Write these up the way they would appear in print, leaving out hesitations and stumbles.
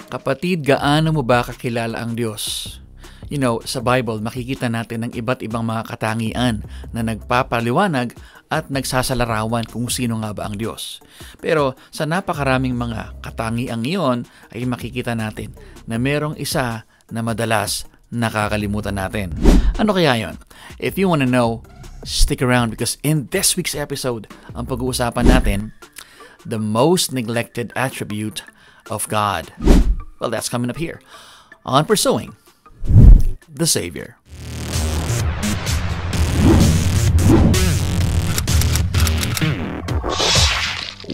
Kapatid, gaano mo ba kakilala ang Diyos? Sa Bible, makikita natin ang iba't ibang mga katangian na nagpapaliwanag at nagsasalarawan kung sino nga ba ang Diyos. Pero sa napakaraming mga katangiang iyon ay makikita natin na merong isa na madalas nakakalimutan natin. Ano kaya yon? If you want to know, stick around because in this week's episode, ang pag-uusapan natin, the most neglected attribute of God. Well, that's coming up here on Pursuing the Savior.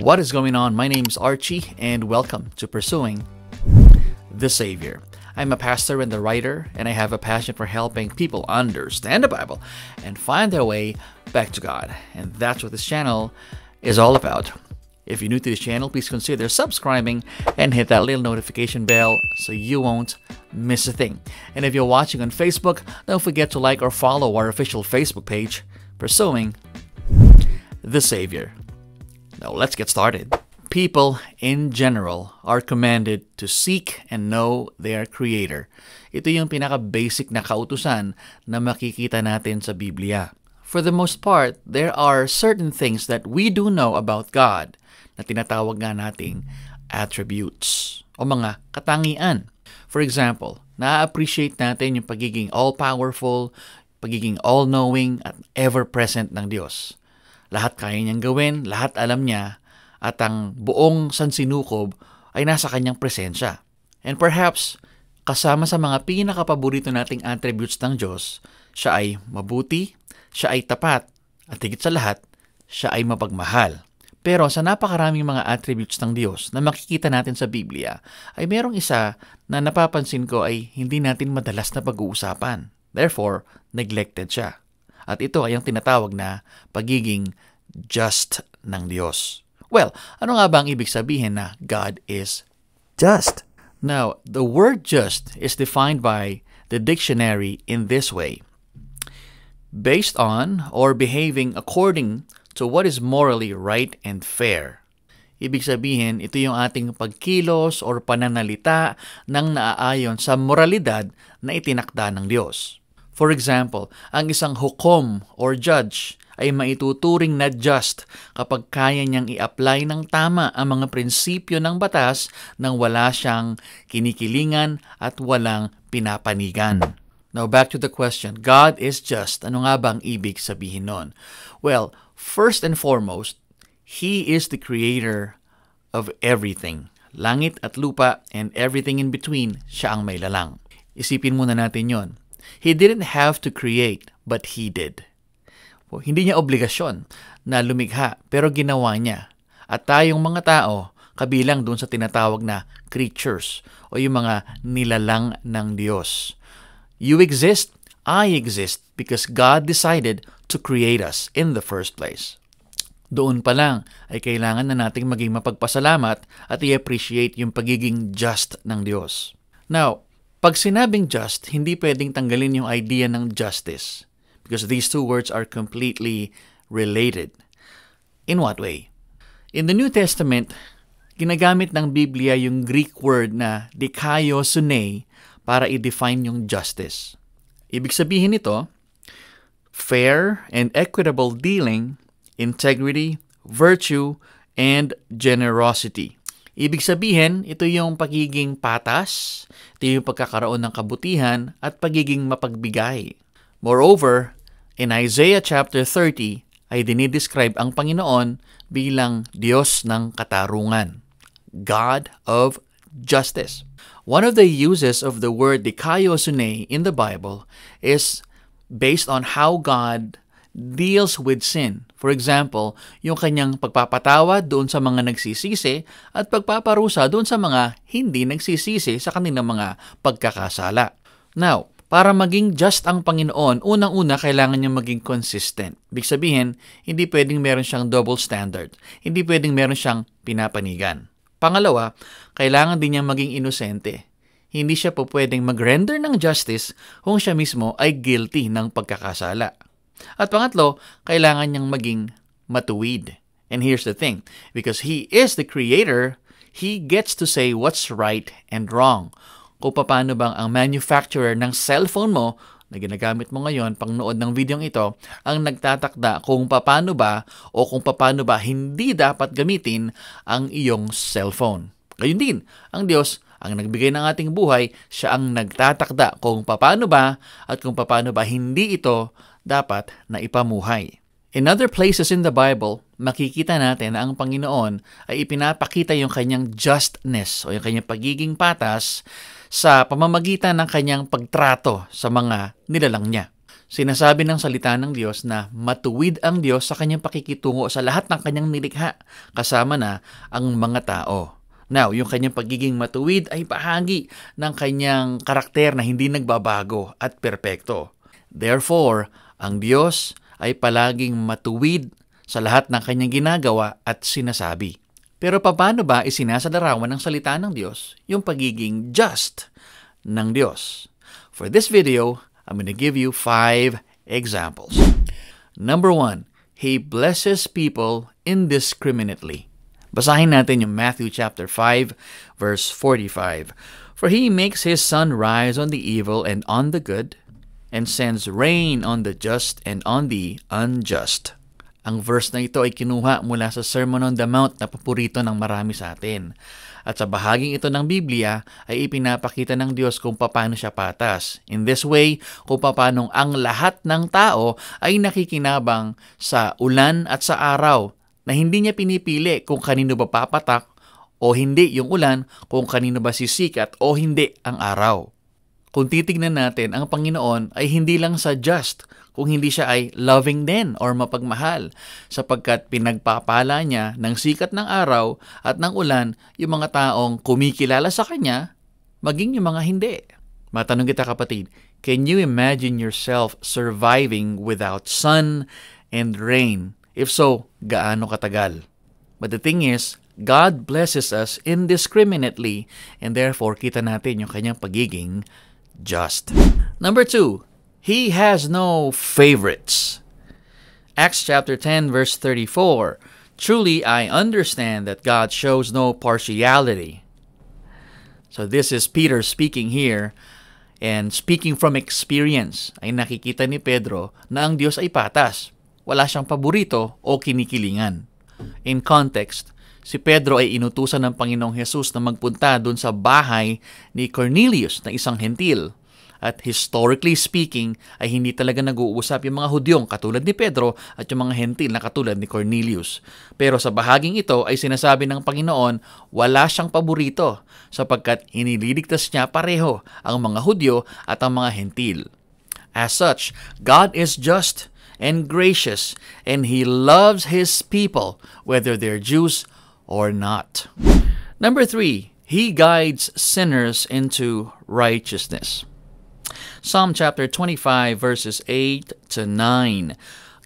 What is going on? My name's Archie and welcome to Pursuing the Savior. I'm a pastor and a writer, and I have a passion for helping people understand the Bible and find their way back to God. And that's what this channel is all about. If you're new to this channel, please consider subscribing and hit that little notification bell so you won't miss a thing. And if you're watching on Facebook, don't forget to like or follow our official Facebook page, Pursuing the Savior. Now let's get started. People in general are commanded to seek and know their Creator. Ito yung pinaka-basic na kautusan na makikita natin sa Biblia. For the most part, there are certain things that we do know about God na tinatawag nga nating attributes o mga katangian. For example, na-appreciate natin yung pagiging all-powerful, pagiging all-knowing at ever-present ng Diyos. Lahat kaya niyang gawin, lahat alam niya, at ang buong sansinukob ay nasa kanyang presensya. And perhaps, kasama sa mga pinakapaborito nating attributes ng Diyos, siya ay mabuti, siya ay tapat, at higit sa lahat, siya ay mapagmahal. Pero sa napakaraming mga attributes ng Diyos na makikita natin sa Biblia, ay merong isa na napapansin ko ay hindi natin madalas na pag-uusapan. Therefore, neglected siya. At ito ay ang tinatawag na pagiging just ng Diyos. Well, ano nga ba ang ibig sabihin na God is just? Now, the word just is defined by the dictionary in this way. Based on or behaving according to what is morally right and fair. Ibig sabihin, ito yung ating pagkilos or pananalita ng naaayon sa moralidad na itinakda ng Diyos. For example, ang isang hukom or judge ay maituturing na just kapag kaya niyang i-apply ng tama ang mga prinsipyo ng batas nang wala siyang kinikilingan at walang pinapanigan. Now back to the question, God is just. Ano nga ba ang ibig sabihin nun? Well, first and foremost, He is the creator of everything. Langit at lupa and everything in between, siya ang may lalang. Isipin muna natin yon. He didn't have to create, but He did. Hindi niya obligasyon na lumikha, pero ginawa niya. At tayong mga tao, kabilang doon sa tinatawag na creatures o yung mga nilalang ng Diyos. You exist, I exist, because God decided to create us in the first place. Doon pa lang ay kailangan na nating maging mapagpasalamat at i-appreciate yung pagiging just ng Diyos. Now, pag sinabing just, hindi pwedeng tanggalin yung idea ng justice because these two words are completely related. In what way? In the New Testament, ginagamit ng Biblia yung Greek word na dikaiosune para i-define yung justice. Ibig sabihin nito, fair and equitable dealing, integrity, virtue, and generosity. Ibig sabihin, ito yung pagiging patas, ito yung pagkakaroon ng kabutihan, at pagiging mapagbigay. Moreover, in Isaiah chapter 30, ay dinidescribe ang Panginoon bilang Diyos ng katarungan, God of justice. One of the uses of the word dikaiosune in the Bible is based on how God deals with sin. For example, yung kanyang pagpapatawad doon sa mga nagsisisi at pagpaparusa doon sa mga hindi nagsisisi sa kanilang mga pagkakasala. Now, para maging just ang Panginoon, unang-una kailangan niya maging consistent. Ibig sabihin, hindi pwedeng meron siyang double standard. Hindi pwedeng meron siyang pinapanigan. Pangalawa, kailangan din niya maging inosente. Hindi siya po pwedeng mag-render ng justice kung siya mismo ay guilty ng pagkakasala. At pangatlo, kailangan niyang maging matuwid. And here's the thing, because He is the Creator, He gets to say what's right and wrong. Kung paano bang ang manufacturer ng cellphone mo na ginagamit mo ngayon pang nood ng video ito ang nagtatakda kung paano ba o kung paano ba hindi dapat gamitin ang iyong cellphone. Gayun din, ang Diyos, ang nagbigay ng ating buhay, siya ang nagtatakda kung paano ba at kung paano ba hindi ito dapat na ipamuhay. In other places in the Bible, makikita natin na ang Panginoon ay ipinapakita yung kanyang justness o yung kanyang pagiging patas sa pamamagitan ng kanyang pagtrato sa mga nilalang niya. Sinasabi ng salita ng Diyos na matuwid ang Diyos sa kanyang pakikitungo sa lahat ng kanyang nilikha, kasama na ang mga tao. Now, yung kanyang pagiging matuwid ay bahagi ng kanyang karakter na hindi nagbabago at perpekto. Therefore, ang Diyos ay palaging matuwid sa lahat ng kanyang ginagawa at sinasabi. Pero paano ba isinasadarawan ng salita ng Diyos yung pagiging just ng Diyos? For this video, I'm going to give you 5 examples. Number 1, He blesses people indiscriminately. Basahin natin yung Matthew chapter 5, verse 45. For He makes His sun rise on the evil and on the good, and sends rain on the just and on the unjust. Ang verse na ito ay kinuha mula sa Sermon on the Mount na paborito ng marami sa atin. At sa bahaging ito ng Biblia ay ipinapakita ng Diyos kung paano siya patas. In this way, kung paano ang lahat ng tao ay nakikinabang sa ulan at sa araw na hindi niya pinipili kung kanino ba papatak o hindi yung ulan, kung kanino ba sisikat o hindi ang araw. Kung titignan natin, ang Panginoon ay hindi lang sa just, kung hindi siya ay loving din or mapagmahal, sapagkat pinagpapala niya ng sikat ng araw at ng ulan yung mga taong kumikilala sa Kanya, maging yung mga hindi. Matanong kita kapatid, can you imagine yourself surviving without sun and rain? If so, gaano katagal? But the thing is, God blesses us indiscriminately and therefore kita natin yung Kanyang pagiging just. Number 2, He has no favorites. Acts chapter 10 verse 34. Truly I understand that God shows no partiality. So this is Peter speaking here, and speaking from experience ay nakikita ni Pedro na ang Diyos ay patas. Wala siyang paborito o kinikilingan. In context, si Pedro ay inutusan ng Panginoong Hesus na magpunta doon sa bahay ni Cornelius na isang hentil. At historically speaking, ay hindi talaga nag-uusap yung mga Hudyong katulad ni Pedro at yung mga hentil na katulad ni Cornelius. Pero sa bahaging ito ay sinasabi ng Panginoon, wala siyang paborito sapagkat inililigtas niya pareho ang mga Hudyo at ang mga hentil. As such, God is just and gracious, and He loves His people, whether they're Jews or not. Number 3, He guides sinners into righteousness. Psalm chapter 25 verses 8 to 9.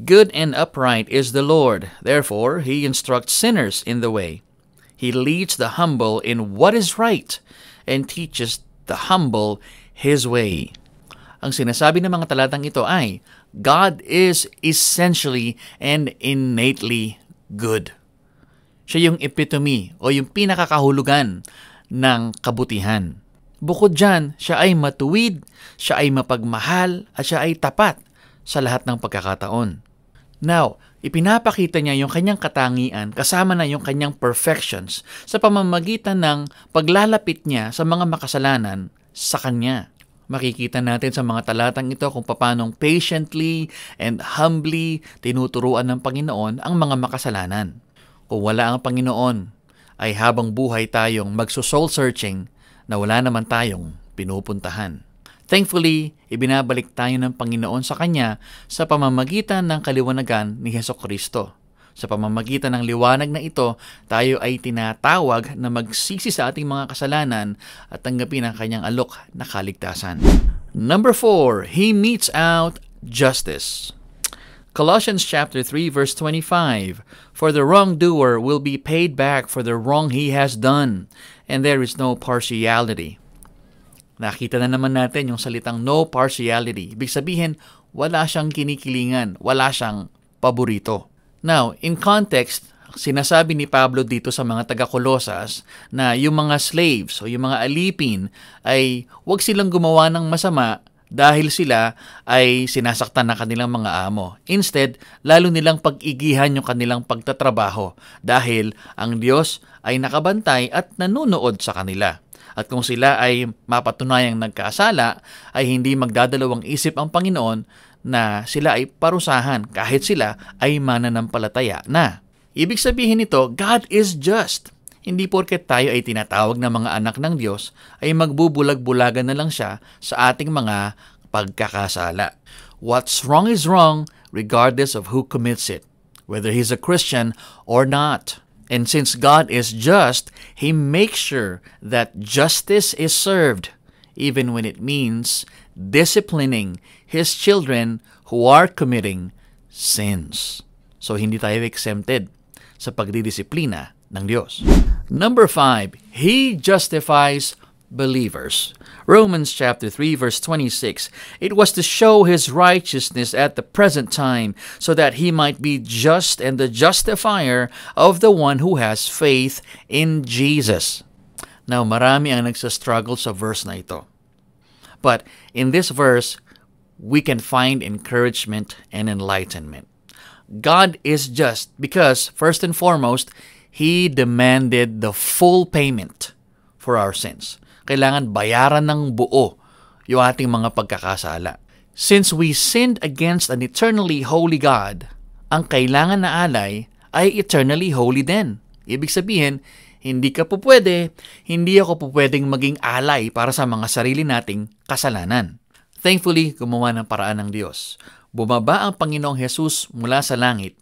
Good and upright is the Lord, therefore He instructs sinners in the way. He leads the humble in what is right, and teaches the humble His way. Ang sinasabi ng mga talatang ito ay, God is essentially and innately good. Siya yung epitome o yung pinakakahulugan ng kabutihan. Bukod dyan, siya ay matuwid, siya ay mapagmahal, at siya ay tapat sa lahat ng pagkakataon. Now, ipinapakita niya yung kanyang katangian kasama na yung kanyang perfections sa pamamagitan ng paglalapit niya sa mga makasalanan sa kanya. Makikita natin sa mga talatang ito kung paanong patiently and humbly tinuturuan ng Panginoon ang mga makasalanan. Kung wala ang Panginoon, ay habang buhay tayong magso-soul searching na wala naman tayong pinupuntahan. Thankfully, ibinabalik tayo ng Panginoon sa Kanya sa pamamagitan ng kaliwanagan ni Hesukristo. Sa pamamagitan ng liwanag na ito, tayo ay tinatawag na magsisi sa ating mga kasalanan at tanggapin ang Kanyang alok na kaligtasan. Number 4, He metes out justice. Colossians chapter 3 verse 25. For the wrongdoer will be paid back for the wrong he has done, and there is no partiality. Nakita na naman natin yung salitang no partiality. Ibig sabihin, wala siyang kinikilingan, wala siyang paborito. Now, in context, sinasabi ni Pablo dito sa mga taga-Kolosas na yung mga slaves o yung mga alipin ay huwag silang gumawa ng masama dahil sila ay sinasaktan ng kanilang mga amo. Instead, lalo nilang pag-igihan yung kanilang pagtatrabaho dahil ang Diyos ay nakabantay at nanunood sa kanila. At kung sila ay mapatunayang nagkasala, ay hindi magdadalawang isip ang Panginoon na sila ay parusahan kahit sila ay mananampalataya na. Ibig sabihin nito, God is just. Hindi porket tayo ay tinatawag na mga anak ng Diyos, ay magbubulag-bulagan na lang siya sa ating mga pagkakasala. What's wrong is wrong regardless of who commits it, whether he's a Christian or not. And since God is just, He makes sure that justice is served, even when it means disciplining His children who are committing sins. So, hindi tayo exempted sa pagdidisiplina ng Diyos. Number 5, He justifies believers. Romans chapter 3 verse 26, it was to show His righteousness at the present time, so that He might be just and the justifier of the one who has faith in Jesus. Now, marami ang nagsastruggle sa verse na ito. But in this verse, we can find encouragement and enlightenment. God is just because, first and foremost, He demanded the full payment for our sins. Kailangan bayaran ng buo yung ating mga pagkakasala. Since we sinned against an eternally holy God, ang kailangan na alay ay eternally holy din. Ibig sabihin, hindi ka po pwede, hindi ako po pwedeng maging alay para sa mga sarili nating kasalanan. Thankfully, gumawa ng paraan ng Diyos. Bumaba ang Panginoong Hesus mula sa langit,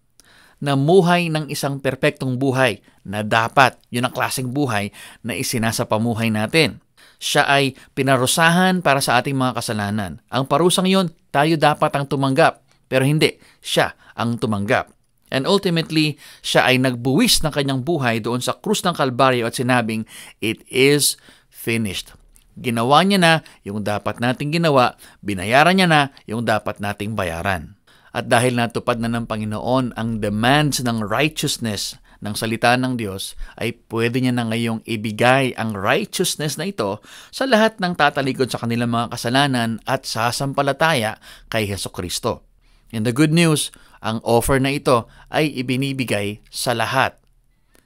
namuhay ng isang perpektong buhay na dapat yun ang klaseng buhay na isinasapamuhay natin. Siya ay pinarusahan para sa ating mga kasalanan. Ang parusang yun, tayo dapat ang tumanggap. Pero hindi, siya ang tumanggap. And ultimately, siya ay nagbuwis ng kanyang buhay doon sa krus ng Kalbaryo at sinabing, "It is finished." Ginawa niya na yung dapat nating ginawa, binayaran niya na yung dapat nating bayaran. At dahil natupad na ng Panginoon ang demands ng righteousness ng salita ng Diyos, ay pwede niya na ngayong ibigay ang righteousness na ito sa lahat ng tatalikod sa kanilang mga kasalanan at sasampalataya kay Hesukristo. And the good news, ang offer na ito ay ibinibigay sa lahat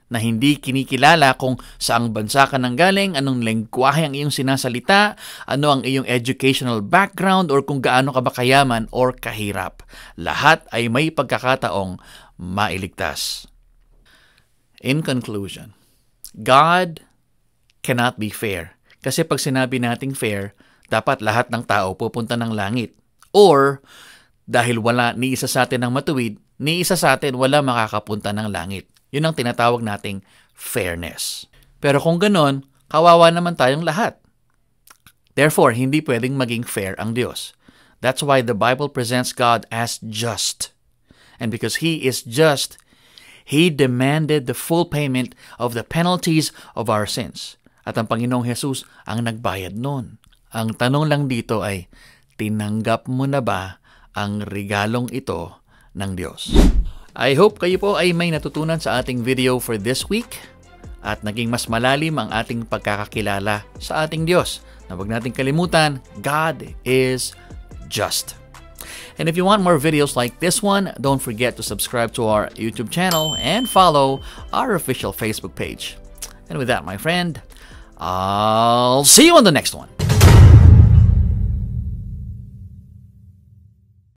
na hindi kinikilala kung saang bansa ka nanggaling, anong lengguwahe ang iyong sinasalita, ano ang iyong educational background, or kung gaano ka ba kayaman or kahirap. Lahat ay may pagkakataong mailigtas. In conclusion, God cannot be fair. Kasi pag sinabi nating fair, dapat lahat ng tao pupunta ng langit. Or, dahil wala ni isa sa atin ang matuwid, ni isa sa atin wala makakapunta ng langit. Yun ang tinatawag nating fairness. Pero kung ganon, kawawa naman tayong lahat. Therefore, hindi pwedeng maging fair ang Diyos. That's why the Bible presents God as just. And because He is just, He demanded the full payment of the penalties of our sins. At ang Panginoong Hesus ang nagbayad nun. Ang tanong lang dito ay, tinanggap mo na ba ang regalong ito ng Diyos? I hope kayo po ay may natutunan sa ating video for this week at naging mas malalim ang ating pagkakakilala sa ating Diyos. Na huwag nating kalimutan, God is just. And if you want more videos like this one, don't forget to subscribe to our YouTube channel and follow our official Facebook page. And with that, my friend, I'll see you on the next one.